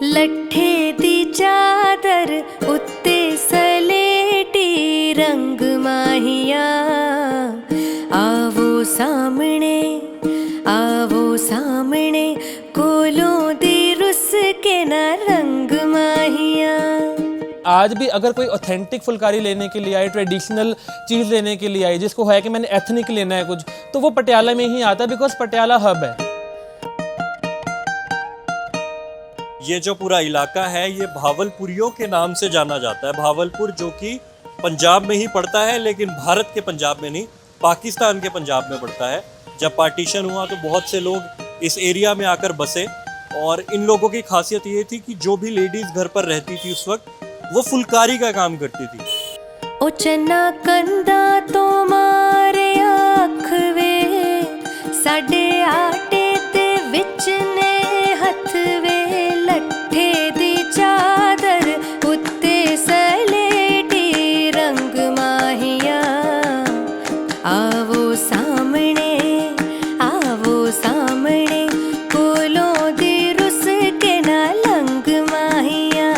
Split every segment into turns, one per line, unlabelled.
लट्ठे दी चादर उत्ते सलेटी रंग माहिया, आवो सामने कोलों दी रुस के ना रंग माहिया।
आज भी अगर कोई ऑथेंटिक फुलकारी लेने के लिए आए, ट्रेडिशनल चीज़ लेने के लिए आए, जिसको है कि मैंने एथनिक लेना है कुछ, तो वो पटियाला में ही आता है, बिकॉज पटियाला हब है।
ये जो पूरा इलाका है ये भावलपुरियों के नाम से जाना जाता है। भावलपुर जो कि पंजाब में ही पड़ता है, लेकिन भारत के पंजाब में नहीं, पाकिस्तान के पंजाब में पड़ता है। जब पार्टीशन हुआ तो बहुत से लोग इस एरिया में आकर बसे, और इन लोगों की खासियत ये थी कि जो भी लेडीज़ घर पर रहती थी उस वक्त, वो फुलकारी का काम करती थी।
ओ चन्ना कंदा तो मारे आख वे, साडे आटे दे विच ने हथ वे, लट्ठे दी चादर उत्ते सलेटी रंग माहिया, आवो सामने कोलों दी रुस के ना लंग माहिया।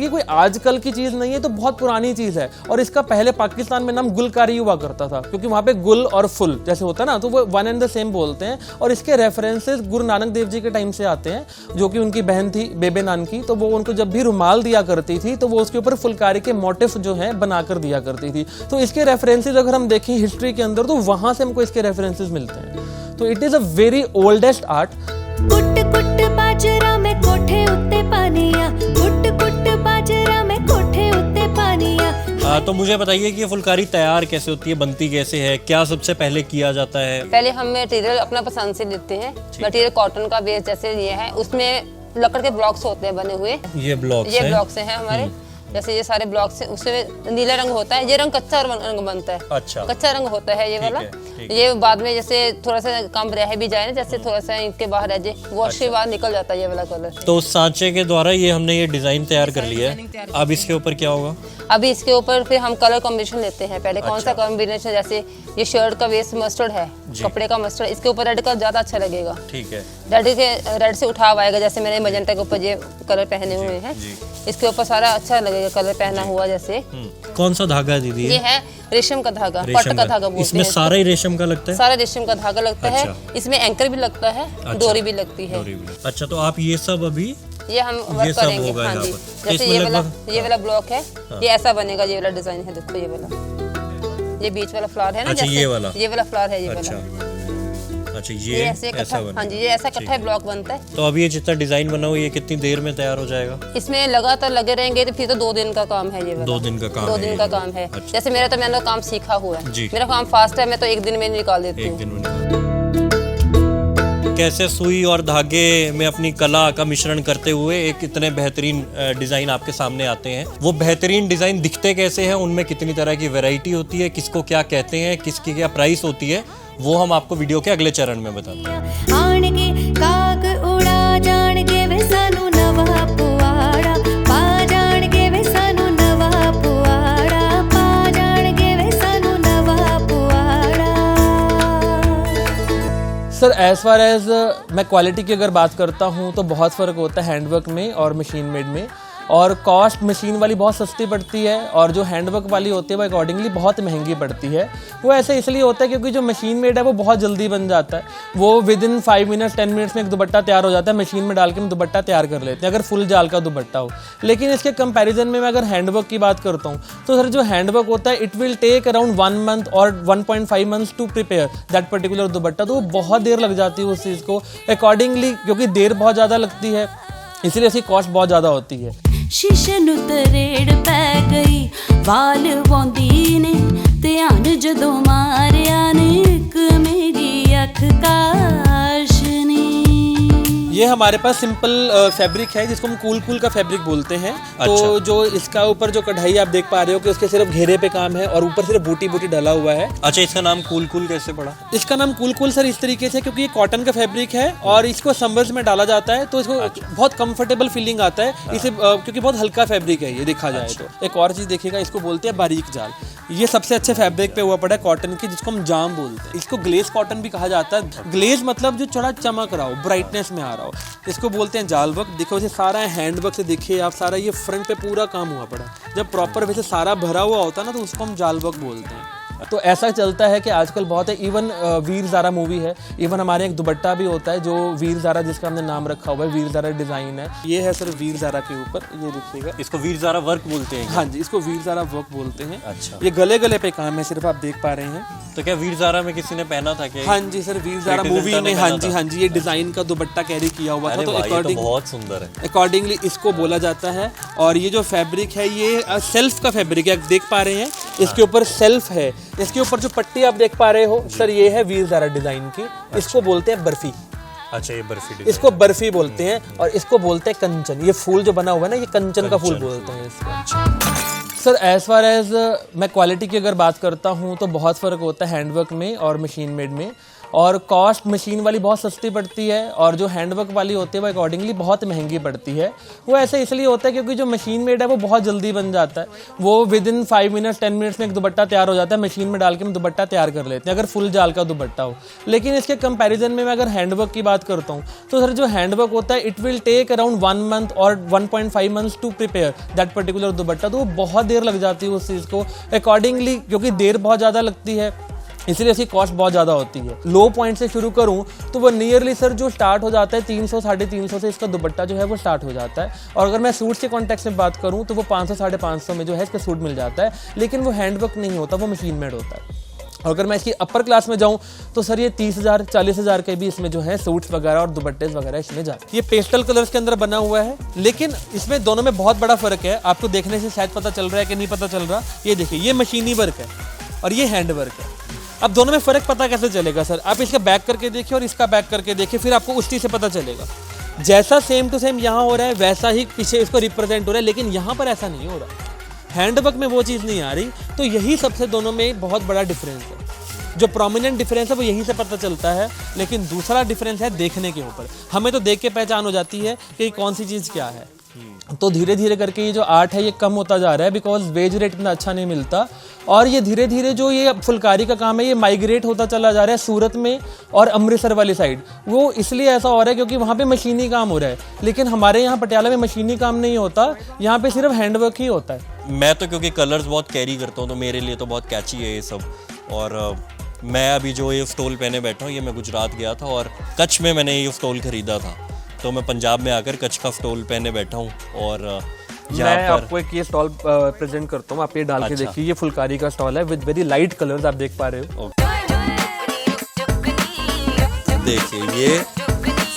कोई आजकल की चीज़ नहीं है, तो बहुत पुरानी चीज़ है। और इसका पहले पाकिस्तान में नाम गुलकारी हुआ करता था, क्योंकि वहाँ पे गुल और फुल जैसे होता है ना, तो वो वन एंड द सेम बोलते हैं। और इसके रेफरेंसेस गुरु नानक देव जी के टाइम से आते हैं, जो कि उनकी बहन थी बेबे नानकी, तो वो उनको जब भी रुमाल दिया करती थी तो वो उसके ऊपर फुलकारी के मोटिफ जो है बनाकर दिया करती थी। तो इसके रेफरेंसेस अगर हम देखें हिस्ट्री के अंदर, तो वहाँ से हमको इसके रेफरेंसेस मिलते हैं। तो it is a very oldest art.
कुट कुट बाजरा में कोठे उत्ते पानिया, कुट कुट बाजरा में कोठे उत्ते पानिया।
तो मुझे बताइए कि ये फुलकारी तैयार कैसे होती है, बनती कैसे है, क्या सबसे पहले किया जाता है?
पहले हम मटेरियल अपना पसंद से लेते हैं। मटेरियल कॉटन का बेस जैसे ये है, उसमें लकड़ के ब्लॉक्स होते हैं बने हुए।
ये ब्लॉक्स
हैं हमारे, जैसे ये सारे ब्लॉक्स हैं। उसमें नीला रंग होता है, ये रंग कच्चा रंग बनता है।
अच्छा,
कच्चा रंग होता है ये वाला।
ठीक
ये बाद में जैसे थोड़ा सा कम रह भी जाए ना, जैसे थोड़ा सा इनके बाहर रह जाए, वॉश के बाद निकल जाता है ये वाला कलर।
तो उस सांचे के द्वारा ये हमने ये डिजाइन तैयार कर लिया है। अब इसके ऊपर क्या होगा?
अभी इसके ऊपर फिर हम कलर कॉम्बिनेशन लेते हैं। पहले कौन सा कॉम्बिनेशन, जैसे ये शर्ट का बेस मस्टर्ड है, कपड़े का मस्टर्ड, इसके ऊपर रेड का ज्यादा अच्छा लगेगा।
ठीक है,
रेड से उठाव आएगा। जैसे मैंने मजेंटा के ऊपर ये कलर पहने हुए हैं, इसके ऊपर सारा अच्छा लगेगा कलर पहना हुआ। जैसे
कौन सा धागा है दीदी?
ये है रेशम का धागा, पट का धागा बोलते हैं।
इसमें सारा ही रेशम का लगता है?
सारा रेशम का धागा लगता है। इसमें एंकर भी लगता है, डोरी भी लगती है।
अच्छा, तो आप ये सब अभी
ये हम वर्क करेंगे। हाँ जी, जैसे ये वाला ब्लॉक है, ये ऐसा बनेगा। ये वाला डिजाइन है, देखो ये वाला, ये बीच वाला फ्लावर है ना, जैसे ये वाला फ्लावर है, ये वाला।
अच्छा, ये ऐसा
हाँ जी, ये ऐसा इकट्ठा ब्लॉक बनता है।
तो अभी ये जितना डिजाइन बना हुआ, ये कितनी देर में तैयार हो जाएगा?
इसमें लगातार लगे रहेंगे तो फिर तो 2 दिन का काम है। ये वाला
2 दिन का काम
2 दिन का काम है।
अच्छा।
जैसे मैंने काम सीखा हुआ है, मेरा काम फास्ट है, मैं तो 1 दिन में निकाल देती हूँ।
कैसे सुई और धागे में अपनी कला का मिश्रण करते हुए एक इतने बेहतरीन डिज़ाइन आपके सामने आते हैं। वो बेहतरीन डिज़ाइन दिखते कैसे हैं, उनमें कितनी तरह की वैरायटी होती है, किसको क्या कहते हैं, किसकी क्या प्राइस होती है, वो हम आपको वीडियो के अगले चरण में बताते हैं।
आणगे काग उड़ा जाणगे वे सानू नवा पुआड़ा, पा जाणगे वे सानू नवा पुआड़ा, पा जाणगे वे सानू नवा पुआड़ा।
सर, एज फार एज मैं क्वालिटी की अगर बात करता हूँ तो बहुत फ़र्क होता है हैंडवर्क में और मशीन मेड में। और कॉस्ट मशीन वाली बहुत सस्ती पड़ती है, और जो हैंडवर्क वाली होती है वो अकॉर्डिंगली बहुत महंगी पड़ती है। वो ऐसे इसलिए होता है क्योंकि जो मशीन मेड है वो बहुत जल्दी बन जाता है। वो विद इन 5 मिनट्स 10 मिनट्स में एक दुपट्टा तैयार हो जाता है। मशीन में डाल के हम दुपट्टा तैयार कर लेते हैं, अगर फुल जाल का दुपट्टा हो। लेकिन इसके कंपैरिजन में मैं अगर हैंडवर्क की बात करता हूँ, तो सर जो हैंडवर्क होता है, it will take around 1 month और 1.5 months to prepare that particular dupatta. तो वो बहुत देर लग जाती है उस चीज़ को अकॉर्डिंगली, क्योंकि देर बहुत ज़्यादा लगती है, इसलिए इसकी कॉस्ट बहुत ज़्यादा होती है।
शीशे नूं तरेड़ पै गई, वाल वाउंदी ने ध्यान जदों मारिया ने, इक मेरी अख काशनी।
ये हमारे पास सिंपल फैब्रिक है जिसको हम कूल का फैब्रिक बोलते हैं।
अच्छा।
तो जो इसका ऊपर जो कढ़ाई आप देख पा रहे हो कि उसके सिर्फ घेरे पे काम है और ऊपर सिर्फ बूटी डला हुआ है।
अच्छा, इसका नाम कूल कैसे पड़ा?
इसका नाम कूल सर इस तरीके से क्योंकि ये कॉटन का फैब्रिक है और इसको समर्स में डाला जाता है, तो इसको बहुत कंफर्टेबल फीलिंग आता है इसे, क्योंकि बहुत हल्का फैब्रिक है ये देखा जाए तो। एक और चीज़ देखिएगा, इसको बोलते हैं बारीक जाल। ये सबसे अच्छे फैब्रिक पे हुआ पड़ा है कॉटन की, जिसको हम जाम बोलते हैं। इसको ग्लेज कॉटन भी कहा जाता है। ग्लेज मतलब जो थोड़ा चमक रहा हो, ब्राइटनेस में आ रहा हो, इसको बोलते हैं जाल वर्क। देखो वैसे सारा हैंडवर्क से देखिए आप, सारा ये फ्रंट पे पूरा काम हुआ पड़ा है। जब प्रॉपर वैसे सारा भरा हुआ होता है ना, तो उसको हम जाल वर्क बोलते हैं। तो ऐसा चलता है कि आजकल बहुत है। इवन वीर ज़ारा मूवी है, इवन हमारे एक दुपट्टा भी होता है जो वीर ज़ारा, जिसका हमने नाम रखा हुआ है, वीर ज़ारा डिज़ाइन है। ये है सर वीर ज़ारा के ऊपर, ये देखिएगा।
इसको वीर ज़ारा वर्क बोलते हैं?
हाँ जी, इसको वीर ज़ारा वर्क बोलते हैं।
अच्छा।
ये गले गले पे काम है, सिर्फ आप देख पा रहे हैं।
तो क्या वीर ज़ारा में किसी ने पहना था क्या?
हाँ जी सर, वीर ज़ारा मूवी में हाँ जी ये डिज़ाइन का दुपट्टा कैरी किया हुआ था। तो अकॉर्डिंग
बहुत सुंदर है,
अकॉर्डिंगली इसको बोला जाता है। और ये जो फैब्रिक है ये सेल्फ का फैब्रिक है, आप देख पा रहे हैं। इसके ऊपर सेल्फ है, इसके ऊपर जो पट्टी आप देख पा रहे हो सर, ये है वीर ज़ारा डिज़ाइन की। इसको बोलते हैं बर्फी।
अच्छा, ये बर्फी,
इसको बर्फी बोलते हैं। और इसको बोलते हैं कंचन। ये फूल जो बना हुआ है ना, ये कंचन का फूल बोलते हैं इसको। सर एज फार एज मैं क्वालिटी की अगर बात करता हूँ तो बहुत फ़र्क होता है हैंडवर्क में और मशीन मेड में। और कॉस्ट मशीन वाली बहुत सस्ती पड़ती है, और जो हैंडवर्क वाली होती है वो अकॉर्डिंगली बहुत महंगी पड़ती है। वो ऐसे इसलिए होता है क्योंकि जो मशीन मेड है वो बहुत जल्दी बन जाता है। वो विद इन 5 मिनट्स 10 मिनट्स में एक दुपट्टा तैयार हो जाता है। मशीन में डाल के हम दुपट्टा तैयार कर लेते हैं, अगर फुल जाल का दुपट्टा हो। लेकिन इसके कंपैरिजन में मैं अगर हैंडवर्क की बात करता हूँ तो सर जो हैंडवर्क होता है, it will take around 1 month और 1.5 months to prepare that particular dupatta. तो वो बहुत देर लग जाती है उस चीज़ को अकॉर्डिंगली, क्योंकि देर बहुत ज़्यादा लगती है, इसलिए इसकी कॉस्ट बहुत ज़्यादा होती है। लो पॉइंट से शुरू करूं तो वो नियरली सर जो स्टार्ट हो जाता है 300 350 से इसका दुपट्टा जो है वो स्टार्ट हो जाता है। और अगर मैं सूट के कॉन्टेक्स्ट में बात करूं तो वो 500 550 में जो है इसका सूट मिल जाता है। लेकिन वो हैंडवर्क नहीं होता, वो मशीन मेड होता है। और अगर मैं इसकी अपर क्लास में जाऊं तो सर ये 30,000 40,000 के भी इसमें जो है सूट्स वगैरह और दुपट्टे वगैरह इसमें जाते हैं। ये पेस्टल कलर्स के अंदर बना हुआ है, लेकिन इसमें दोनों में बहुत बड़ा फ़र्क है। आपको देखने से शायद पता चल रहा है कि नहीं पता चल रहा। ये देखिए, ये मशीनी वर्क है और ये हैंड वर्क है। अब दोनों में फ़र्क पता कैसे चलेगा सर? आप इसका बैक करके देखिए और इसका बैक करके देखिए, फिर आपको उस चीज़ से पता चलेगा। जैसा सेम टू सेम यहाँ हो रहा है वैसा ही पीछे इसको रिप्रेजेंट हो रहा है, लेकिन यहाँ पर ऐसा नहीं हो रहा। हैंडवर्क में वो चीज़ नहीं आ रही। तो यही सबसे दोनों में बहुत बड़ा डिफरेंस है। जो प्रोमिनेंट डिफरेंस है वो यहीं से पता चलता है। लेकिन दूसरा डिफरेंस है देखने के ऊपर। हमें तो देख के पहचान हो जाती है कि कौन सी चीज़ क्या है। तो धीरे धीरे करके ये जो आर्ट है ये कम होता जा रहा है, बिकॉज वेज रेट इतना अच्छा नहीं मिलता। और ये धीरे धीरे जो ये फुलकारी का काम है ये माइग्रेट होता चला जा रहा है सूरत में और अमृतसर वाली साइड। वो इसलिए ऐसा हो रहा है क्योंकि वहाँ पे मशीनी काम हो रहा है। लेकिन हमारे यहाँ पटियाला में मशीनी काम नहीं होता, यहाँ पे सिर्फ हैंडवर्क ही होता है।
मैं तो क्योंकि कलर्स बहुत कैरी करता हूँ तो मेरे लिए तो बहुत कैची है ये सब। और मैं अभी जो ये स्टॉल पहने बैठा हूँ, ये मैं गुजरात गया था और कच्छ में मैंने ये स्टॉल खरीदा था। तो मैं पंजाब में आकर कच्छ का स्टॉल पहने बैठा हूँ। और
मैं आपको एक ये स्टॉल प्रेजेंट करता हूँ, आप ये डाल के देखिए। ये फुलकारी का स्टॉल है विद वेरी लाइट कलर्स, आप देख पा रहे हो।
देखिए, ये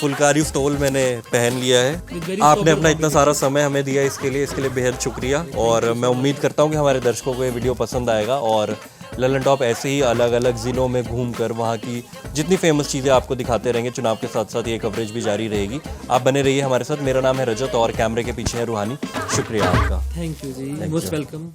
फुलकारी स्टॉल मैंने पहन लिया है। आपने अपना इतना सारा समय हमें दिया इसके लिए बेहद शुक्रिया। और मैं उम्मीद करता हूँ कि हमारे दर्शकों को ये वीडियो पसंद आएगा। और ललन टॉप ऐसे ही अलग अलग ज़िलों में घूमकर वहाँ की जितनी फेमस चीज़ें आपको दिखाते रहेंगे। चुनाव के साथ साथ ये कवरेज भी जारी रहेगी। आप बने रहिए हमारे साथ। मेरा नाम है रजत और कैमरे के पीछे है रूहानी। शुक्रिया आपका।
Thank you ji, most welcome.